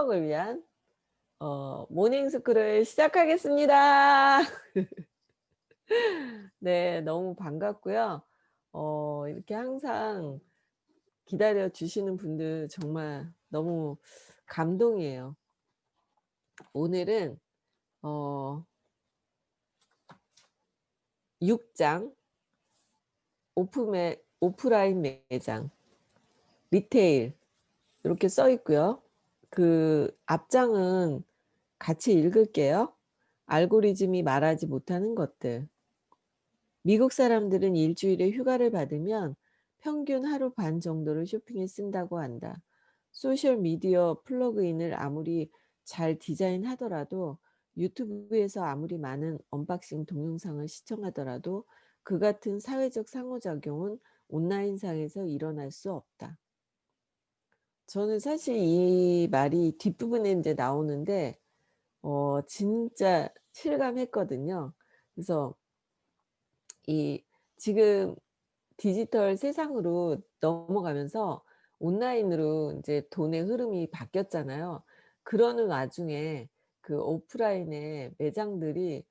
행복을 위한 모닝 스쿨을 시작하겠습니다. 네, 너무 반갑고요. 이렇게 항상 기다려 주시는 분들 정말 너무 감동이에요. 오늘은 어 6장 오프라인 매장 리테일 이렇게 써 있고요. 그 앞장은 같이 읽을게요. 알고리즘이 말하지 못하는 것들. 미국 사람들은 일주일에 휴가를 받으면 평균 하루 반 정도를 쇼핑에 쓴다고 한다. 소셜 미디어 플러그인을 아무리 잘 디자인하더라도 유튜브에서 아무리 많은 언박싱 동영상을 시청하더라도 그 같은 사회적 상호작용은 온라인상에서 일어날 수 없다. 저는 사실 이 말이 뒷부분에 이제 나오는데 진짜 실감했거든요. 그래서 이 지금 디지털 세상으로 넘어가면서 온라인으로 인제 돈의 흐름이 바뀌었잖아요. 그러는 와중에 그 오프라인의 매장들이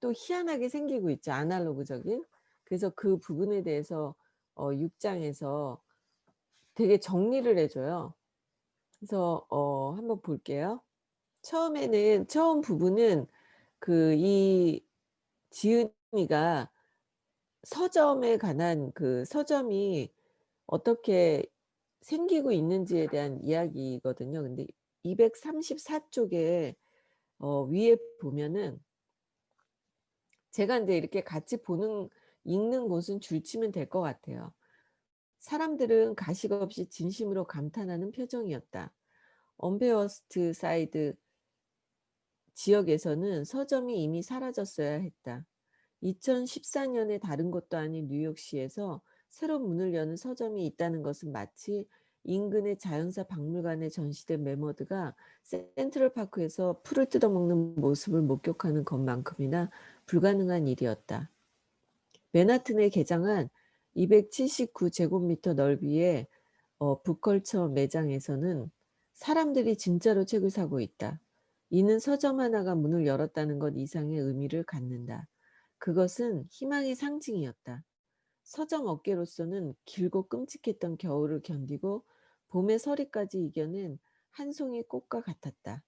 또 희한하게 생기고 있죠, 아날로그적인. 그래서 그 부분에 대해서 6 장에서 되게 정리를 해 줘요. 그래서 한번 볼게요. 처음 부분은 이 지은이가 서점에 관한 그 서점이 어떻게 생기고 있는지에 대한 이야기거든요. 근데 234 쪽에 위에 보면은 제가 인제 이렇게 같이 읽는 곳은 줄치면 될 것 같아요. 사람들은 가식 없이 진심으로 감탄하는 표정이었다. 언베어스트 사이드 지역에서는 서점이 이미 사라졌어야 했다. 2014 년에 다른 곳도 아닌 뉴욕시에서 새로 문을 여는 서점이 있다는 것은 마치 인근의 자연사 박물관에 전시된 매머드가 센트럴파크에서 풀을 뜯어먹는 모습을 목격하는 것만큼이나 불가능한 일이었다. 맨하튼에 개장한 279 제곱미터 넓이의 북컬처 매장에서는 사람들이 진짜로 책을 사고 있다. 이는 서점 하나가 문을 열었다는 것 이상의 의미를 갖는다. 그것은 희망의 상징이었다. 서점 업계로서는 길고 끔찍했던 겨울을 견디고 봄의 서리까지 이겨낸 한 송이 꽃과 같았다.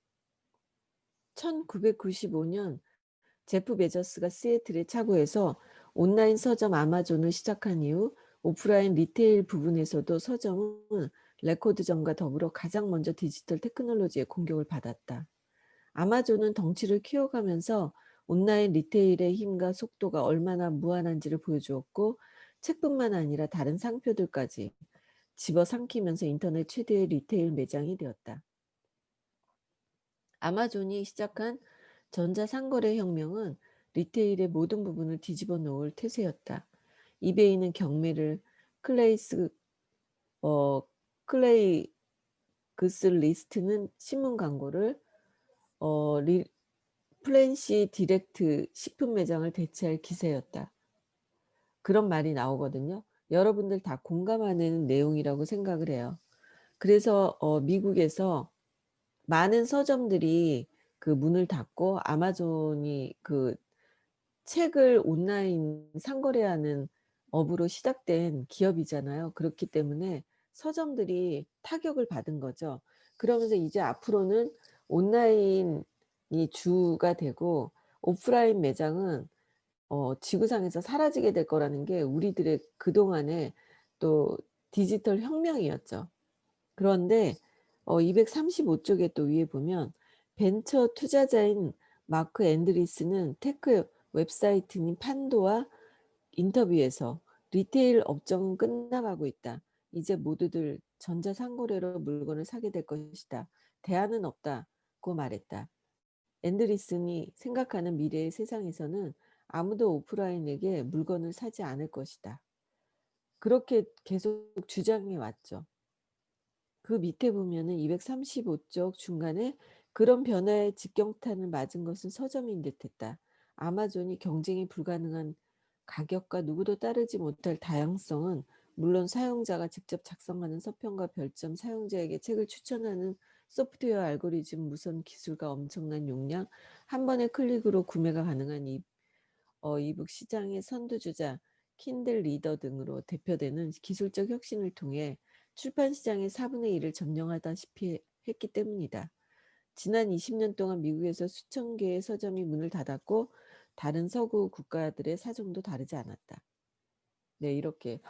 1995년 제프 베조스가 시애틀의 차고에서 온라인 서점 아마존을 시작한 이후 오프라인 리테일 부분에서도 서점은 레코드점과 더불어 가장 먼저 디지털 테크놀로지의 공격을 받았다. 아마존은 덩치를 키워가면서 온라인 리테일의 힘과 속도가 얼마나 무한한지를 보여주었고 책뿐만 아니라 다른 상표들까지 집어삼키면서 인터넷 최대의 리테일 매장이 되었다. 아마존이 시작한 전자상거래 혁명은 리테일의 모든 부분을 뒤집어 놓을 태세였다. 이베이는 경매를 클레이스 어 클레이그스 리스트는 신문 광고를 리 플랜시 디렉트 식품 매장을 대체할 기세였다. 그런 말이 나오거든요. 여러분들 다 공감하는 내용이라고 생각을 해요. 그래서 미국에서 많은 서점들이 그 문을 닫고 아마존이 그 책을 온라인 상거래하는 업으로 시작된 기업이잖아요. 그렇기 때문에 서점들이 타격을 받은 거죠. 그러면서 이제 앞으로는 온라인이 주가 되고 오프라인 매장은 지구상에서 사라지게 될 거라는 게 우리들의 그동안의 또 디지털 혁명이었죠. 그런데 235 쪽에 또 위에 보면 벤처 투자자인 마크 앤드리스는 테크 웹사이트인 판도와 인터뷰에서 "리테일 업종은 끝나가고 있다. 이제 모두들 전자상거래로 물건을 사게 될 것이다. 대안은 없다."고 말했다. 앤드리슨이 생각하는 미래의 세상에서는 아무도 오프라인에게 물건을 사지 않을 것이다. 그렇게 계속 주장해 왔죠. 그 밑에 보면은 235쪽 중간에 "그런 변화의 직경탄을 맞은 것은 서점인 듯했다. 아마존이 경쟁이 불가능한 가격과 누구도 따르지 못할 다양성은 물론 사용자가 직접 작성하는 서평과 별점, 사용자에게 책을 추천하는 소프트웨어 알고리즘, 무선 기술과 엄청난 용량, 한 번의 클릭으로 구매가 가능한 이북 시장의 선두주자, 킨들 리더 등으로 대표되는 기술적 혁신을 통해 출판 시장의 4분의 1을 점령하다시피 했기 때문이다. 지난 20년 동안 미국에서 수천 개의 서점이 문을 닫았고 다른 서구 국가들의 사정도 다르지 않았다. 네, 이렇게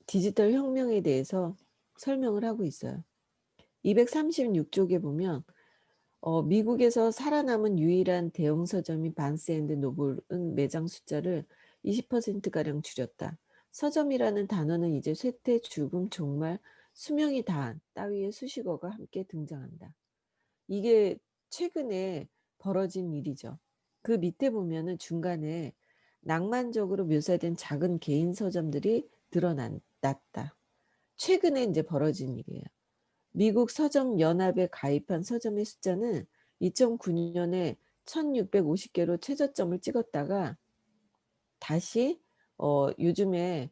디지털 혁명에 대해서 설명을 하고 있어요. 236쪽에 보면 미국에서 살아남은 유일한 대형 서점인 바운스 앤드 노블은 매장 숫자를 20%가량 줄였다. 서점이라는 단어는 이제 쇠퇴, 죽음, 종말, 수명이 다한 따위의 수식어가 함께 등장한다. 이게 최근에 벌어진 일이죠. 그 밑에 보면은 중간에 낭만적으로 묘사된 작은 개인 서점들이 드러났다. 최근에 이제 벌어진 일이에요. 미국 서점 연합에 가입한 서점의 숫자는 2009년에 1650개로 최저점을 찍었다가 다시 요즘에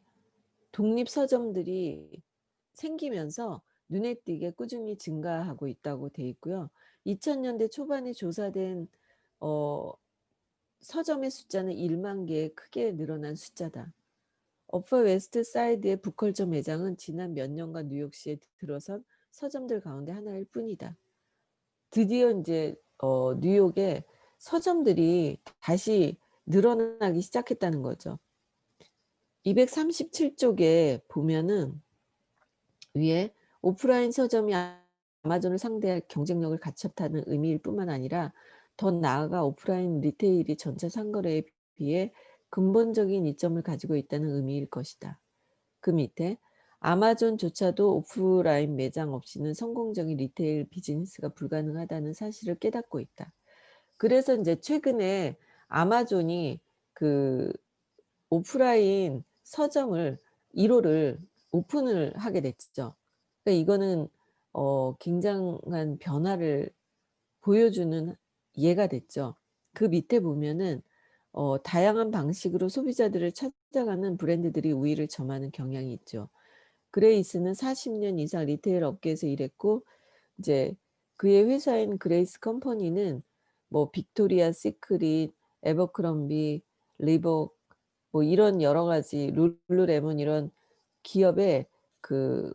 독립 서점들이 생기면서 눈에 띄게 꾸준히 증가하고 있다고 돼 있고요. 2000년대 초반에 조사된 어 서점의 숫자는 1만 개에 크게 늘어난 숫자다. 어퍼 웨스트 사이드의 북컬처 매장은 지난 몇 년간 뉴욕시에 들어선 서점들 가운데 하나일 뿐이다. 드디어 이제 뉴욕에 서점들이 다시 늘어나기 시작했다는 거죠. 237쪽에 보면은 위에 오프라인 서점이 아마존을 상대할 경쟁력을 갖췄다는 의미일 뿐만 아니라 더 나아가 오프라인 리테일이 전체 상거래에 비해 근본적인 이점을 가지고 있다는 의미일 것이다. 그 밑에 아마존조차도 오프라인 매장 없이는 성공적인 리테일 비즈니스가 불가능하다는 사실을 깨닫고 있다. 그래서 이제 최근에 아마존이 그 오프라인 서점을 1호를 오픈을 하게 됐죠. 그러니까 이거는 굉장한 변화를 보여주는 예가 됐죠. 그 밑에 보면은 다양한 방식으로 소비자들을 찾아가는 브랜드들이 우위를 점하는 경향이 있죠. 그레이스는 40년 이상 리테일 업계에서 일했고 이제 그의 회사인 그레이스 컴퍼니는 뭐 빅토리아 시크릿, 에버크럼비, 리복 뭐 이런 여러 가지 룰루레몬 이런 기업의 그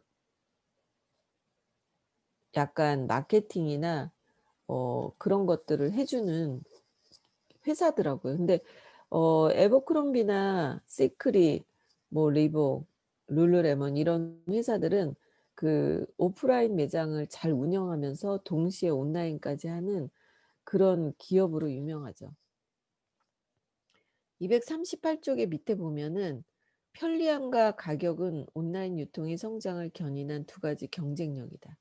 약간 마케팅이나 그런 것들을 해 주는 회사더라고요. 근데 에버크롬비나 시크릿 뭐 리복, 룰루레몬 이런 회사들은 그 오프라인 매장을 잘 운영하면서 동시에 온라인까지 하는 그런 기업으로 유명하죠. 238쪽의 밑에 보면은 편리함과 가격은 온라인 유통의 성장을 견인한 두 가지 경쟁력이다.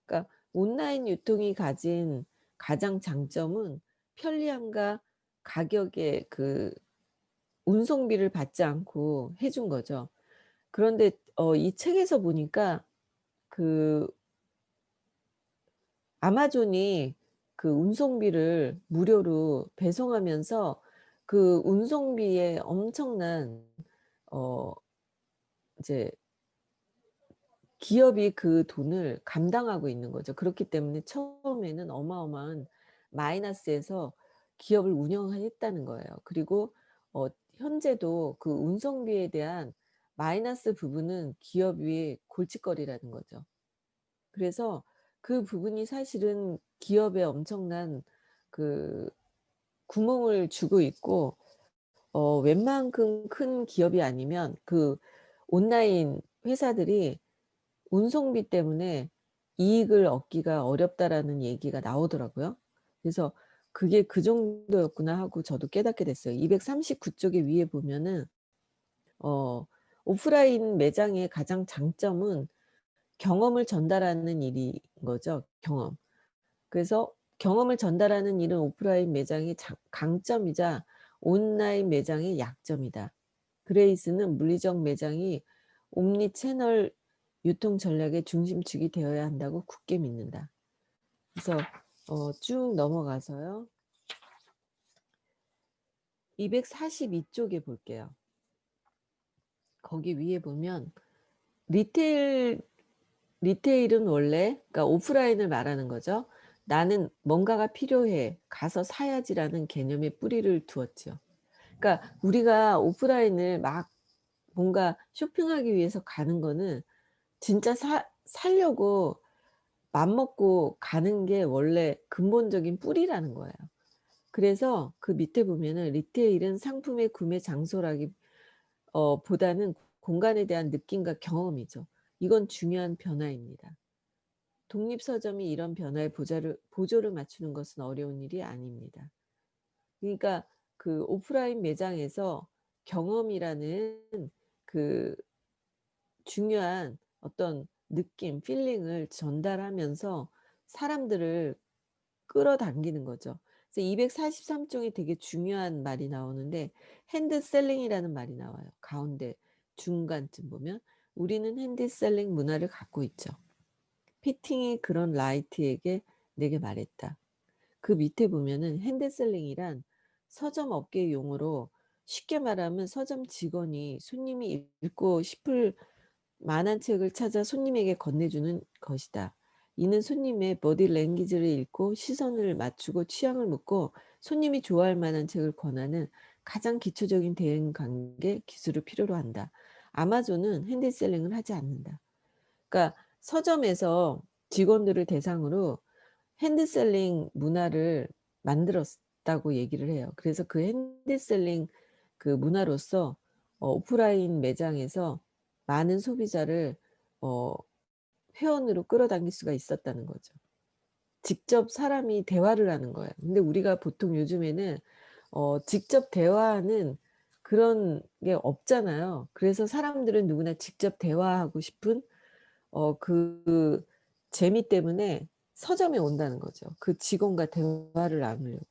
그러니까 온라인 유통이 가진 가장 장점은 편리함과 가격의 그 운송비를 받지 않고 해준 거죠. 그런데 이 책에서 보니까 그 아마존이 그 운송비를 무료로 배송하면서 그 운송비에 엄청난 어 이제 기업이 그 돈을 감당하고 있는 거죠. 그렇기 때문에 처음에는 어마어마한 마이너스에서 기업을 운영했다는 거예요. 그리고 현재도 그 운송비에 대한 마이너스 부분은 기업이 골칫거리라는 거죠. 그래서 그 부분이 사실은 기업에 엄청난 그 구멍을 주고 있고 웬만큼 큰 기업이 아니면 그 온라인 회사들이 운송비 때문에 이익을 얻기가 어렵다라는 얘기가 나오더라고요. 그래서 '그게 그 정도였구나.' 하고 저도 깨닫게 됐어요. 239쪽에 위에 보면은 어 오프라인 매장의 가장 장점은 경험을 전달하는 일인 거죠, 경험. 그래서 경험을 전달하는 일은 오프라인 매장의 강점이자 온라인 매장의 약점이다. 그레이스는 물리적 매장이 옴니 채널 유통 전략의 중심축이 되어야 한다고 굳게 믿는다. 그래서 쭉 넘어가서요. 242쪽에 볼게요. 거기 위에 보면 리테일 리테일은 원래 그러니까 오프라인을 말하는 거죠. '나는 뭔가가 필요해. 가서 사야지.'라는 개념에 뿌리를 두었죠. 그러니까 우리가 오프라인을 막 뭔가 쇼핑하기 위해서 가는 거는 진짜 사 사려고 맘먹고 가는 게 원래 근본적인 뿌리라는 거예요. 그래서 그 밑에 보면은 리테일은 상품의 구매 장소라기 보다는 공간에 대한 느낌과 경험이죠. 이건 중요한 변화입니다. 독립 서점이 이런 변화에 보조를 맞추는 것은 어려운 일이 아닙니다. 그러니까 그 오프라인 매장에서 경험이라는 그 중요한 어떤 느낌, 필링을 전달하면서 사람들을 끌어당기는 거죠. 그래서 243 종이 되게 중요한 말이 나오는데 핸드셀링이라는 말이 나와요. 가운데 중간쯤 보면 우리는 핸드셀링 문화를 갖고 있죠. 피팅이 그런 라이트에게 내게 말했다. 그 밑에 보면은 핸드셀링이란 서점 업계 용어로 쉽게 말하면 서점 직원이 손님이 읽고 싶을 만한 책을 찾아 손님에게 건네주는 것이다. 이는 손님의 버디 랭귀지를 읽고 시선을 맞추고 취향을 묻고 손님이 좋아할 만한 책을 권하는 가장 기초적인 대응 관계 기술을 필요로 한다. 아마존은 핸드셀링을 하지 않는다. 그러니까 서점에서 직원들을 대상으로 핸드셀링 문화를 만들었다고 얘기를 해요. 그래서 그 핸드셀링 그 문화로서 오프라인 매장에서 많은 소비자를 어 회원으로 끌어당길 수가 있었다는 거죠. 직접 사람이 대화를 하는 거예요. 근데 우리가 보통 요즘에는 직접 대화하는 그런 게 없잖아요. 그래서 사람들은 누구나 직접 대화하고 싶은 그 재미 때문에 서점에 온다는 거죠. 그 직원과 대화를 나누려고.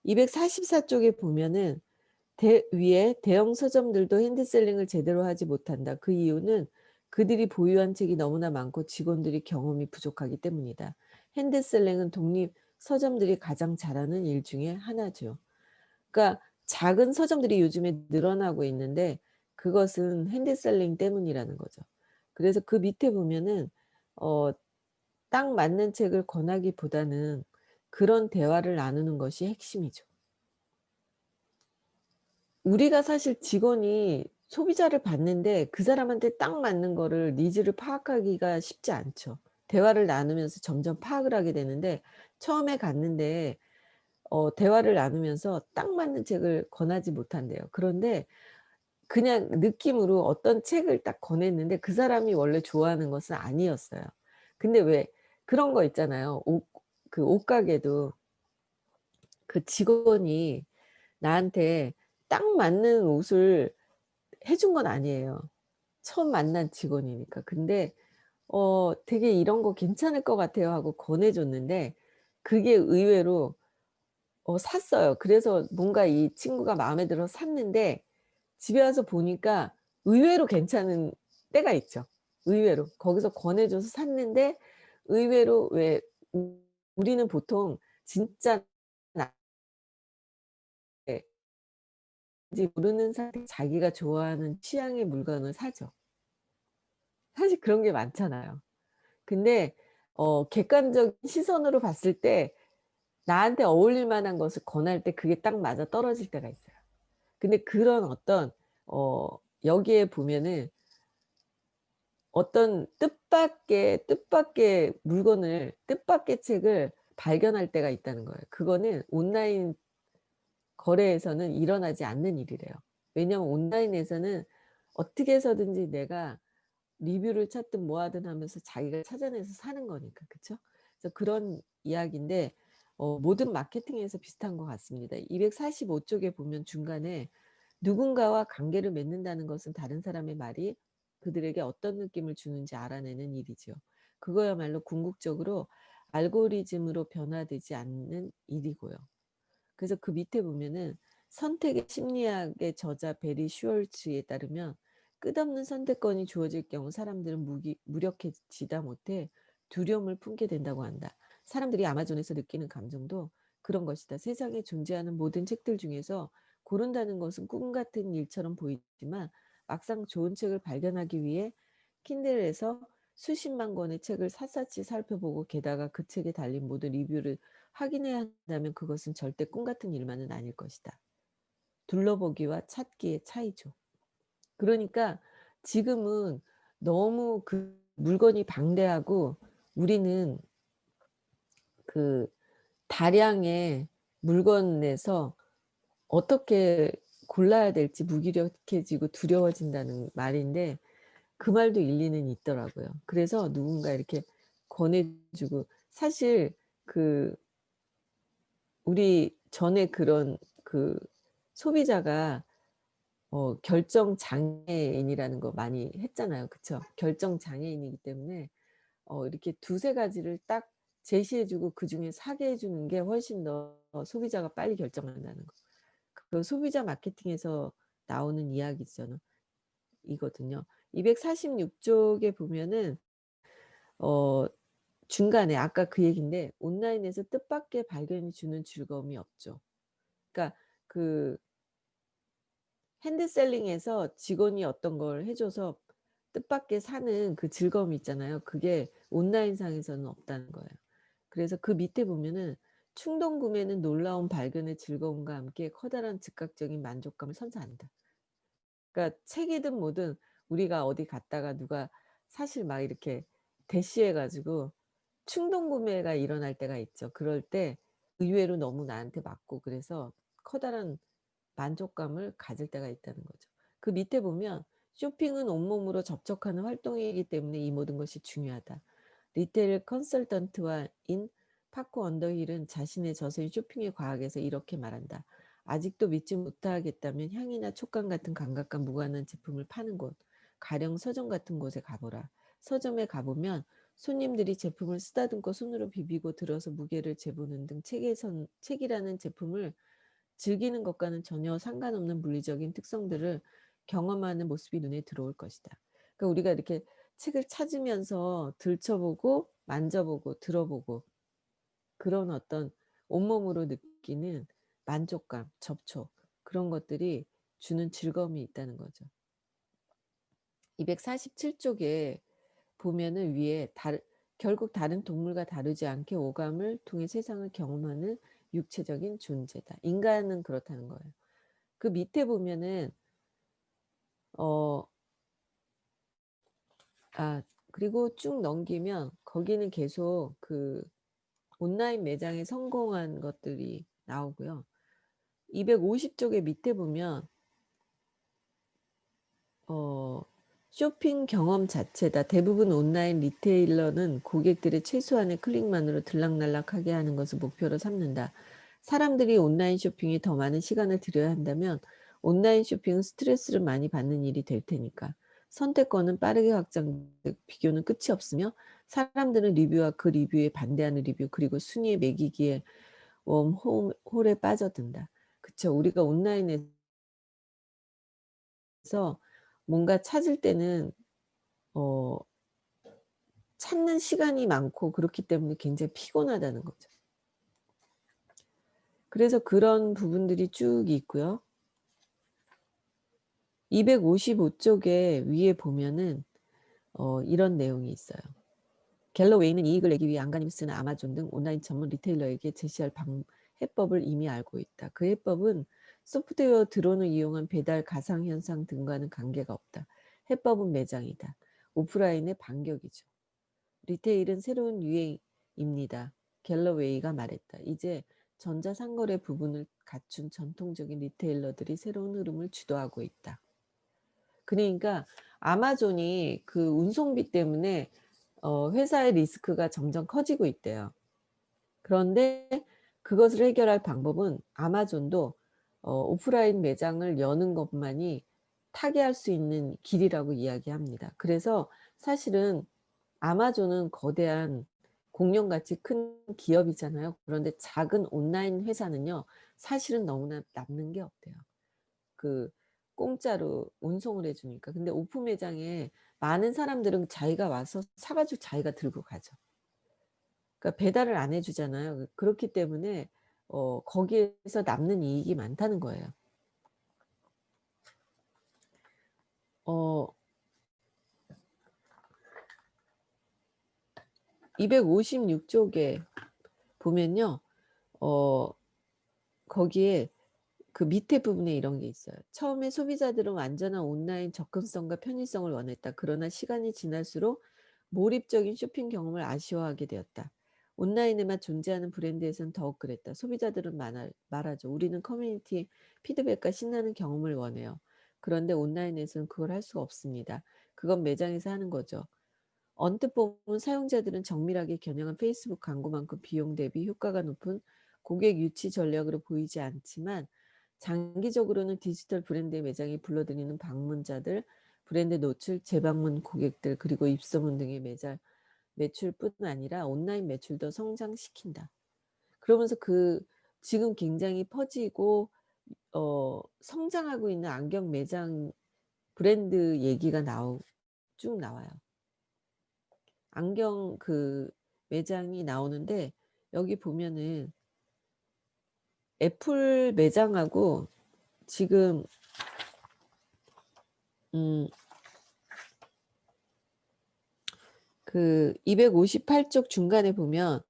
244 쪽에 보면은 대 위에 "대형 서점들도 핸드셀링을 제대로 하지 못한다. 그 이유는 그들이 보유한 책이 너무나 많고 직원들이 경험이 부족하기 때문이다." 핸드셀링은 독립 서점들이 가장 잘하는 일 중에 하나죠. 그러니까 작은 서점들이 요즘에 늘어나고 있는데 그것은 핸드셀링 때문이라는 거죠. 그래서 그 밑에 보면은 어 딱 맞는 책을 권하기보다는 그런 대화를 나누는 것이 핵심이죠. 우리가 사실 직원이 소비자를 봤는데 그 사람한테 딱 맞는 거를 니즈를 파악하기가 쉽지 않죠. 대화를 나누면서 점점 파악을 하게 되는데 처음에 갔는데 대화를 나누면서 딱 맞는 책을 권하지 못한대요. 그런데 그냥 느낌으로 어떤 책을 딱 권했는데 그 사람이 원래 좋아하는 것은 아니었어요. 근데 왜 그런 거 있잖아요. 옷가게도 그 직원이 나한테 딱 맞는 옷을 해준 건 아니에요. 처음 만난 직원이니까. 근데 "되게 이런 거 괜찮을 것 같아요." 하고 권해 줬는데 그게 의외로 샀어요. 그래서 뭔가 이 친구가 마음에 들어서 샀는데 집에 와서 보니까 의외로 괜찮은 때가 있죠. 의외로. 거기서 권해 줘서 샀는데 의외로 왜 우리는 보통 진짜 나인지 모르는 상태에 자기가 좋아하는 취향의 물건을 사죠. 사실 그런 게 많잖아요. 근데 객관적인 시선으로 봤을 때 나한테 어울릴 만한 것을 권할 때 그게 딱 맞아떨어질 때가 있어요. 근데 그런 어떤 어 여기에 보면은 어떤 뜻밖의 물건을 뜻밖의 책을 발견할 때가 있다는 거예요. 그거는 온라인 거래에서는 일어나지 않는 일이래요. 왜냐하면 온라인에서는 어떻게 해서든지 내가 리뷰를 찾든 뭐 하든 하면서 자기가 찾아내서 사는 거니까. 그쵸? 그래서 그런 이야기인데 모든 마케팅에서 비슷한 것 같습니다. 245 쪽에 보면 중간에 누군가와 관계를 맺는다는 것은 다른 사람의 말이 그들에게 어떤 느낌을 주는지 알아내는 일이죠. 그거야말로 궁극적으로 알고리즘으로 변화되지 않는 일이고요. 그래서 그 밑에 보면은 선택의 심리학의 저자 베리 슈월츠에 따르면 끝없는 선택권이 주어질 경우 사람들은 무력해지다 못해 두려움을 품게 된다고 한다. 사람들이 아마존에서 느끼는 감정도 그런 것이다. 세상에 존재하는 모든 책들 중에서 고른다는 것은 꿈 같은 일처럼 보이지만 막상 좋은 책을 발견하기 위해 킨들에서 수십만 권의 책을 샅샅이 살펴보고 게다가 그 책에 달린 모든 리뷰를 확인해야 한다면 그것은 절대 꿈 같은 일만은 아닐 것이다. 둘러보기와 찾기의 차이죠. 그러니까 지금은 너무 그 물건이 방대하고 우리는 그 다량의 물건에서 어떻게 골라야 될지 무기력해지고 두려워진다는 말인데 그 말도 일리는 있더라고요. 그래서 누군가 이렇게 권해 주고 사실 그 우리 전에 그런 그 소비자가 결정 장애인이라는 거 많이 했잖아요. 그쵸? 결정 장애인이기 때문에 이렇게 두세 가지를 딱 제시해 주고 그중에 사게 해 주는 게 훨씬 더 소비자가 빨리 결정한다는 거. 그 소비자 마케팅에서 나오는 이야기죠 이거든요. 246 쪽에 보면은 어 중간에 아까 그 얘기인데 온라인에서 뜻밖의 발견이 주는 즐거움이 없죠. 그러니까 그 핸드셀링에서 직원이 어떤 걸 해 줘서 뜻밖의 사는 그 즐거움이 있잖아요. 그게 온라인상에서는 없다는 거예요. 그래서 그 밑에 보면은 충동 구매는 놀라운 발견의 즐거움과 함께 커다란 즉각적인 만족감을 선사한다. 그러니까 책이든 뭐든 우리가 어디 갔다가 누가 사실 막 이렇게 대시해 가지고 충동 구매가 일어날 때가 있죠. 그럴 때 의외로 너무 나한테 맞고 그래서 커다란 만족감을 가질 때가 있다는 거죠. 그 밑에 보면 "쇼핑은 온몸으로 접촉하는 활동이기 때문에 이 모든 것이 중요하다." 리테일 컨설턴트와 인 파코 언더힐은 자신의 저서인 쇼핑의 과학에서 이렇게 말한다. "아직도 믿지 못하겠다면 향이나 촉감 같은 감각과 무관한 제품을 파는 곳, 가령 서점 같은 곳에 가보라. 서점에 가보면 손님들이 제품을 쓰다듬고 손으로 비비고 들어서 무게를 재보는 등 책이라는 제품을 즐기는 것과는 전혀 상관없는 물리적인 특성들을 경험하는 모습이 눈에 들어올 것이다." 그러니까 우리가 이렇게 책을 찾으면서 들춰보고 만져보고 들어보고 그런 어떤 온몸으로 느끼는 만족감, 접촉 그런 것들이 주는 즐거움이 있다는 거죠. 247 쪽에 보면은 위에 결국 다른 동물과 다르지 않게 오감을 통해 세상을 경험하는 육체적인 존재다. 인간은 그렇다는 거예요. 그 밑에 보면은 어 그리고 쭉 넘기면 거기는 계속 그 온라인 매장에 성공한 것들이 나오고요. 250 쪽에 밑에 보면 어 "쇼핑 경험 자체다. 대부분 온라인 리테일러는 고객들의 최소한의 클릭만으로 들락날락하게 하는 것을 목표로 삼는다. 사람들이 온라인 쇼핑에 더 많은 시간을 들여야 한다면 온라인 쇼핑은 스트레스를 많이 받는 일이 될 테니까. 선택권은 빠르게 확장되고 비교는 끝이 없으며 사람들은 리뷰와 그 리뷰에 반대하는 리뷰 그리고 순위에 매기기에 홈홀에 빠져든다." 그쵸. 우리가 온라인에서 뭔가 찾을 때는 어 찾는 시간이 많고 그렇기 때문에 굉장히 피곤하다는 거죠. 그래서 그런 부분들이 쭉 있고요. 255 쪽에 위에 보면은 이런 내용이 있어요. 갤러웨이는 이익을 내기 위해 안간힘 쓰는 아마존 등 온라인 전문 리테일러에게 제시할 해법을 이미 알고 있다. 그 해법은 소프트웨어 드론을 이용한 배달 가상현상 등과는 관계가 없다. 해법은 매장이다. 오프라인의 반격이죠. 리테일은 새로운 유행입니다. 갤러웨이가 말했다. 이제 전자상거래 부분을 갖춘 전통적인 리테일러들이 새로운 흐름을 주도하고 있다. 그러니까 아마존이 그 운송비 때문에 회사의 리스크가 점점 커지고 있대요. 그런데 그것을 해결할 방법은 아마존도 오프라인 매장을 여는 것만이 타개할 수 있는 길이라고 이야기합니다. 그래서 사실은 아마존은 거대한 공룡같이 큰 기업이잖아요. 그런데 작은 온라인 회사는요. 사실은 너무나 남는 게 없대요. 그 공짜로 운송을 해 주니까. 근데 오프 매장에 많은 사람들은 자기가 와서 사 가지고 자기가 들고 가죠. 그러니까 배달을 안 해 주잖아요. 그렇기 때문에 거기에서 남는 이익이 많다는 거예요. 어 256쪽에 보면요. 어 거기에 그 밑에 부분에 이런 게 있어요. "처음에 소비자들은 완전한 온라인 접근성과 편의성을 원했다. 그러나 시간이 지날수록 몰입적인 쇼핑 경험을 아쉬워하게 되었다. 온라인에만 존재하는 브랜드에선 더욱 그랬다. 소비자들은 말하죠. 우리는 커뮤니티 피드백과 신나는 경험을 원해요. 그런데 온라인에서는 그걸 할 수가 없습니다. 그건 매장에서 하는 거죠. 언뜻 보면 사용자들은 정밀하게 겨냥한 페이스북 광고만큼 비용 대비 효과가 높은 고객 유치 전략으로 보이지 않지만 장기적으로는 디지털 브랜드의 매장이 불러들이는 방문자들, 브랜드 노출, 재방문 고객들, 그리고 입소문 등의 매출뿐 아니라 온라인 매출도 성장시킨다. 그러면서 지금 굉장히 퍼지고 성장하고 있는 안경 매장 브랜드 얘기가 쭉 나와요. 안경 매장이 나오는데 여기 보면은 애플 매장하고 지금 음 258쪽 중간에 보면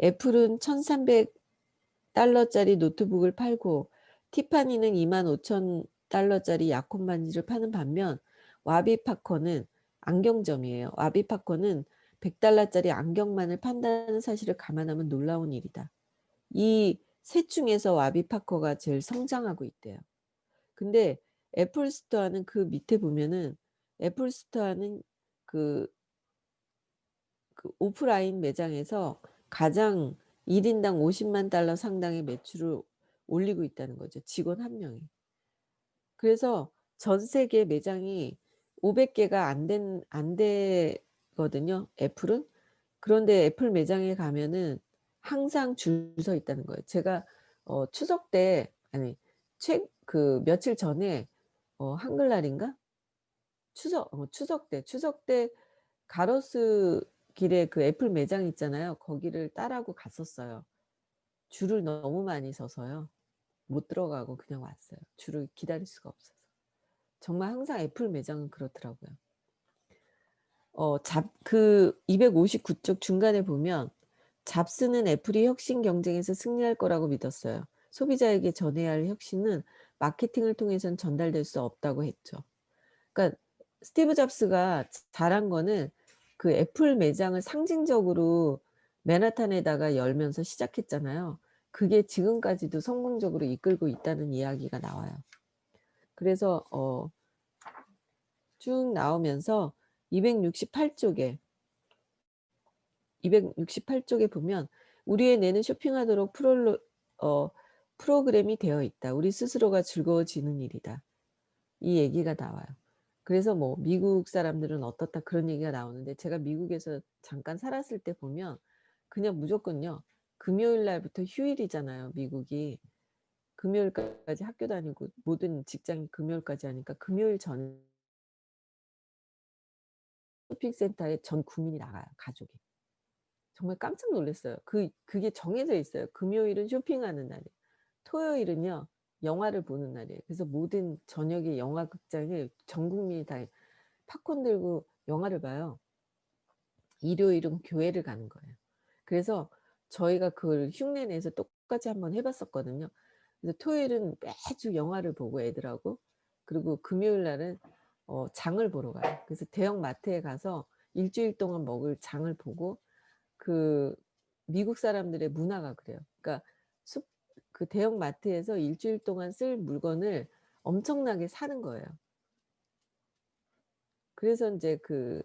애플은 $1,300 짜리 노트북을 팔고 티파니는 $25,000 약혼 반지를 파는 반면 와비파커는 안경점이에요. 와비파커는 $100 짜리 안경만을 판다는 사실을 감안하면 놀라운 일이다. 이 셋 중에서 와비파커가 제일 성장하고 있대요. 근데 애플 스토어는 그 밑에 보면은 애플 스토어는 그 오프라인 매장에서 가장 1 인당 $500,000 상당의 매출을 올리고 있다는 거죠, 직원 1 명이. 그래서 전 세계 매장이 500 개가 안 되거든요, 애플은. 그런데 애플 매장에 가면은 항상 줄 서 있다는 거예요. 제가 추석 때 아니 며칠 전에 한글날인가? 추석 때 가로수 길에 그 애플 매장 있잖아요. 거기를 딸하고 갔었어요. 줄을 너무 많이 서서요. 못 들어가고 그냥 왔어요. 줄을 기다릴 수가 없어서. 정말 항상 애플 매장은 그렇더라고요. 259쪽 중간에 보면 잡스는 애플이 혁신 경쟁에서 승리할 거라고 믿었어요. 소비자에게 전해야 할 혁신은 마케팅을 통해서는 전달될 수 없다고 했죠. 그러니까 스티브 잡스가 잘한 거는 그 애플 매장을 상징적으로 맨하탄에다가 열면서 시작했잖아요. 그게 지금까지도 성공적으로 이끌고 있다는 이야기가 나와요. 그래서 쭉 나오면서 268쪽에 보면 "우리의 뇌는 쇼핑하도록 프로그램이 되어 있다. 우리 스스로가 즐거워지는 일이다." 이 얘기가 나와요. 그래서 뭐 "미국 사람들은 어떻다." 그런 얘기가 나오는데 제가 미국에서 잠깐 살았을 때 보면 그냥 무조건요. 금요일 날부터 휴일이잖아요, 미국이. 금요일까지 학교 다니고 모든 직장이 금요일까지 하니까 금요일 전 쇼핑센터에 전 국민이 나가요, 가족이. 정말 깜짝 놀랐어요. 그게 정해져 있어요. 금요일은 쇼핑하는 날이에요. 토요일은요, 영화를 보는 날이에요. 그래서 모든 저녁에 영화 극장에 전 국민이 다 팝콘 들고 영화를 봐요. 일요일은 교회를 가는 거예요. 그래서 저희가 그걸 흉내 내서 똑같이 한번 해 봤었거든요. 그래서 토요일은 매주 영화를 보고 애들하고, 그리고 금요일 날은 장을 보러 가요. 그래서 대형 마트에 가서 일 주일 동안 먹을 장을 보고, 그 미국 사람들의 문화가 그래요. 그러니까 숲 그 대형 마트에서 일 주일 동안 쓸 물건을 엄청나게 사는 거예요. 그래서 인제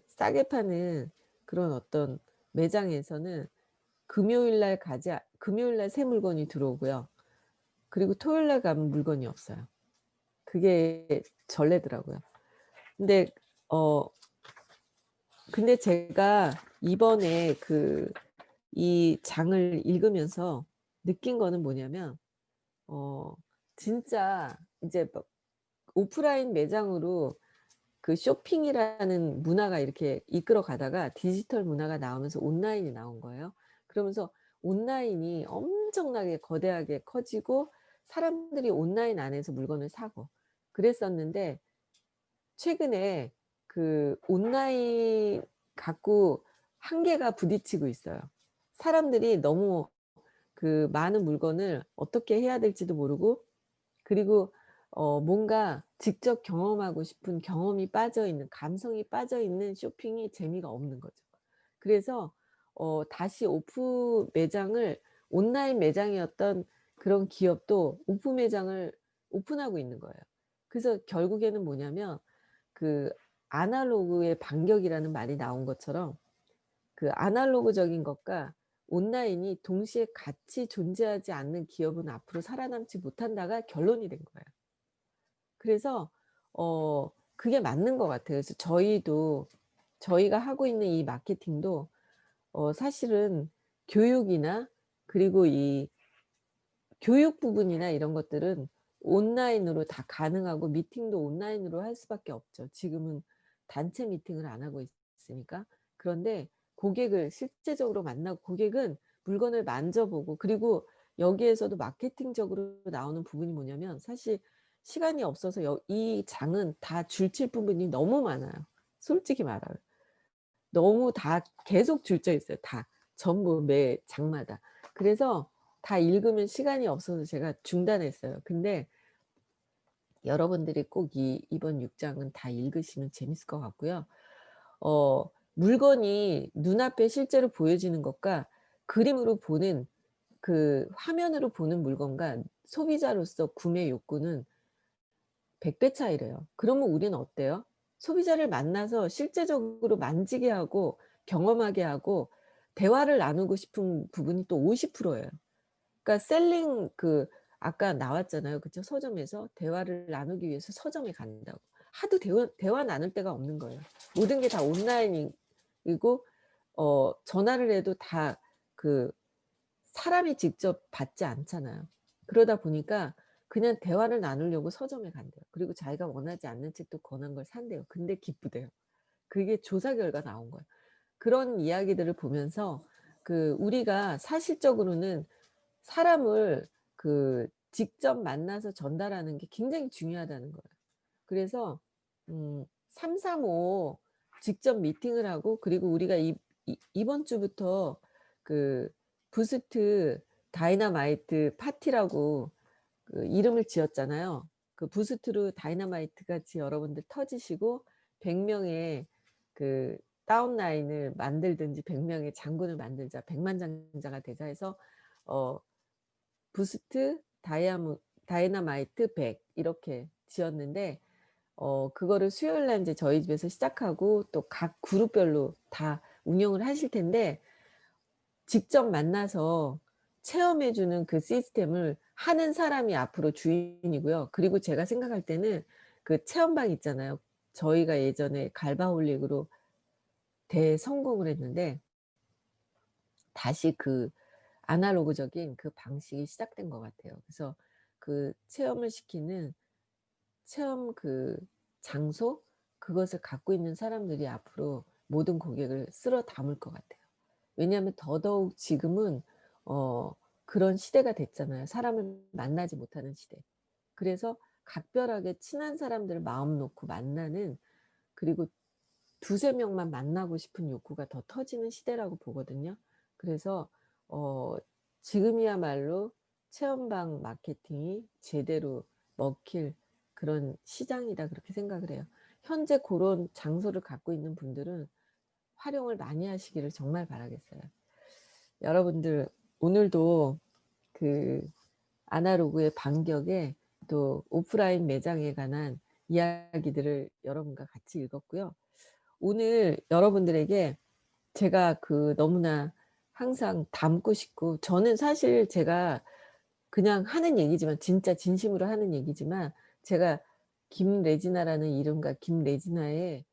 싸게 파는 그런 어떤 매장에서는 금요일 날 새 물건이 들어오고요. 그리고 토요일 날 가면 물건이 없어요. 그게 전래더라고요. 근데 어 제가 이번에 이 장을 읽으면서 느낀 거는 뭐냐면 어 진짜 인제 막 오프라인 매장으로 쇼핑이라는 문화가 이렇게 이끌어 가다가 디지털 문화가 나오면서 온라인이 나온 거예요. 그러면서 온라인이 엄청나게 거대하게 커지고 사람들이 온라인 안에서 물건을 사고 그랬었는데, 최근에 온라인 갖고 한계가 부딪히고 있어요. 사람들이 너무 그 많은 물건을 어떻게 해야 될지도 모르고, 그리고 뭔가 직접 경험하고 싶은 경험이 빠져 있는, 감성이 빠져 있는 쇼핑이 재미가 없는 거죠. 그래서 다시 오프 매장을, 온라인 매장이었던 그런 기업도 오프 매장을 오픈하고 있는 거예요. 그래서 결국에는 뭐냐면, 그 아날로그의 반격이라는 말이 나온 것처럼 그 아날로그적인 것과 온라인이 동시에 같이 존재하지 않는 기업은 앞으로 살아남지 못한다가 결론이 된 거예요. 그래서 그게 맞는 것 같아요. 그래서 저희가 하고 있는 이 마케팅도 사실은 교육이나, 그리고 이 교육 부분이나 이런 것들은 온라인으로 다 가능하고, 미팅도 온라인으로 할 수밖에 없죠. 지금은 단체 미팅을 안 하고 있으니까. 그런데 고객을 실제적으로 만나고, 고객은 물건을 만져보고, 그리고 여기에서도 마케팅적으로 나오는 부분이 뭐냐면, 사실 시간이 없어서 이 장은 다 줄칠 부분이 너무 많아요. 솔직히 말하면. 너무 다 계속 줄져 있어요, 다. 전부 매 장마다. 그래서 다 읽으면 시간이 없어서 제가 중단했어요. 근데 여러분들이 꼭 이번 6 장은 다 읽으시면 재밌을 것 같고요. 물건이 눈앞에 실제로 보여지는 것과, 그림으로 보는, 그 화면으로 보는 물건과 소비자로서 구매 욕구는 100배 차이래요. 그러면 우리는 어때요? 소비자를 만나서 실제적으로 만지게 하고 경험하게 하고 대화를 나누고 싶은 부분이 또 50% 예요. 그러니까 셀링, 아까 나왔잖아요. 그쵸? 서점에서 대화를 나누기 위해서 서점에 간다고. 하도 대화 나눌 데가 없는 거예요. 모든 게 다 온라인이고, 전화를 해도 다 그 사람이 직접 받지 않잖아요. 그러다 보니까 그냥 대화를 나누려고 서점에 간대요. 그리고 자기가 원하지 않는 책도 권한 걸 산대요. 근데 기쁘대요. 그게 조사 결과 나온 거예요. 그런 이야기들을 보면서 우리가 사실적으로는 사람을 직접 만나서 전달하는 게 굉장히 중요하다는 거예요. 그래서 3-3-5 직접 미팅을 하고, 그리고 우리가 이번 주부터 그 부스트 다이너마이트 파티라고 이름을 지었잖아요. 그 부스트로 다이너마이트 같이 여러분들 터지시고 100 명의 그 다운라인을 만들든지 100 명의 장군을 만들자, 백만장자가 되자 해서 어 부스트 다이너마이트 100 이렇게 지었는데, 그거를 수요일 날 인제 저희 집에서 시작하고 또 각 그룹별로 다 운영을 하실 텐데, 직접 만나서 체험해 주는 그 시스템을 하는 사람이 앞으로 주인이고요. 그리고 제가 생각할 때는 그 체험방 있잖아요. 저희가 예전에 갈바홀릭으로 대성공을 했는데, 다시 아날로그적인 그 방식이 시작된 것 같아요. 그래서 체험을 시키는 체험 장소, 그것을 갖고 있는 사람들이 앞으로 모든 고객을 쓸어 담을 것 같아요. 왜냐하면 더더욱 지금은 어 그런 시대가 됐잖아요. 사람을 만나지 못하는 시대. 그래서 각별하게 친한 사람들 마음 놓고 만나는, 그리고 두세 명만 만나고 싶은 욕구가 더 터지는 시대라고 보거든요. 그래서 어 지금이야말로 체험방 마케팅이 제대로 먹힐 그런 시장이다, 그렇게 생각을 해요. 현재 고런 장소를 갖고 있는 분들은 활용을 많이 하시기를 정말 바라겠어요. 여러분들 오늘도 그 아날로그의 반격에, 또 오프라인 매장에 관한 이야기들을 여러분과 같이 읽었고요. 오늘 여러분들에게 제가 너무나 항상 담고 싶고, 저는 사실 제가 그냥 하는 얘기지만, 진짜 진심으로 하는 얘기지만, 제가 김레지나라는 이름과 김레지나의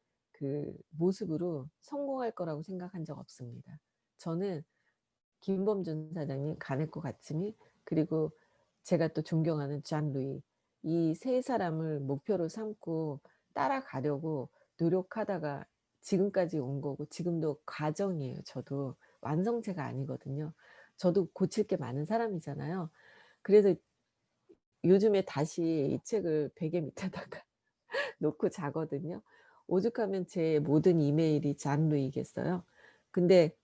모습으로 성공할 거라고 생각한 적 없습니다. 저는 김범준 사장님, 가네코 가츠미, 그리고 제가 또 존경하는 잔 루이, 이 세 사람을 목표로 삼고 따라가려고 노력하다가 지금까지 온 거고, 지금도 과정이에요. 저도 완성체가 아니거든요. 저도 고칠 게 많은 사람이잖아요. 그래서 요즘에 다시 이 책을 베개 밑에다가 놓고 자거든요. 오죽하면 제 모든 이메일이 잔 루이겠어요. 근데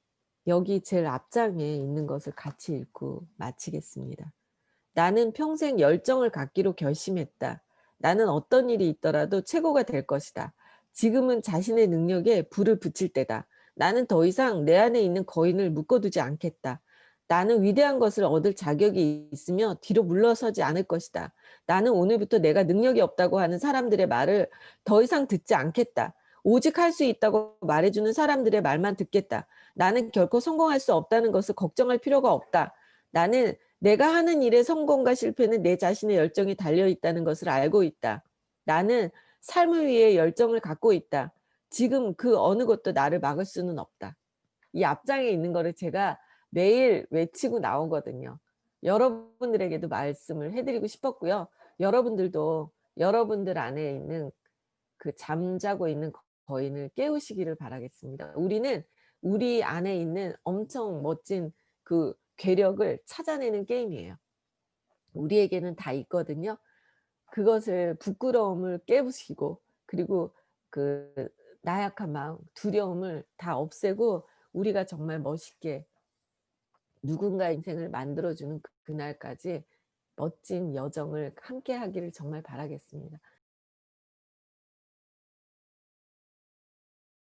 여기 제일 앞장에 있는 것을 같이 읽고 마치겠습니다. "나는 평생 열정을 갖기로 결심했다. 나는 어떤 일이 있더라도 최고가 될 것이다. 지금은 자신의 능력에 불을 붙일 때다. 나는 더 이상 내 안에 있는 거인을 묶어두지 않겠다. 나는 위대한 것을 얻을 자격이 있으며 뒤로 물러서지 않을 것이다. 나는 오늘부터 내가 능력이 없다고 하는 사람들의 말을 더 이상 듣지 않겠다. 오직 할 수 있다고 말해주는 사람들의 말만 듣겠다. 나는 결코 성공할 수 없다는 것을 걱정할 필요가 없다. 나는 내가 하는 일의 성공과 실패는 내 자신의 열정이 달려 있다는 것을 알고 있다. 나는 삶을 위해 열정을 갖고 있다. 지금 그 어느 것도 나를 막을 수는 없다." 이 앞장에 있는 거를 제가 매일 외치고 나오거든요. 여러분들에게도 말씀을 해 드리고 싶었고요. 여러분들도 여러분들 안에 있는 그 잠자고 있는 거인을 깨우시기를 바라겠습니다. 우리는 우리 안에 있는 엄청 멋진 그 괴력을 찾아내는 게임이에요. 우리에게는 다 있거든요. 그것을 부끄러움을 깨부시고, 그리고 그 나약한 마음, 두려움을 다 없애고 우리가 정말 멋있게 누군가 인생을 만들어 주는 그날까지 멋진 여정을 함께 하기를 정말 바라겠습니다.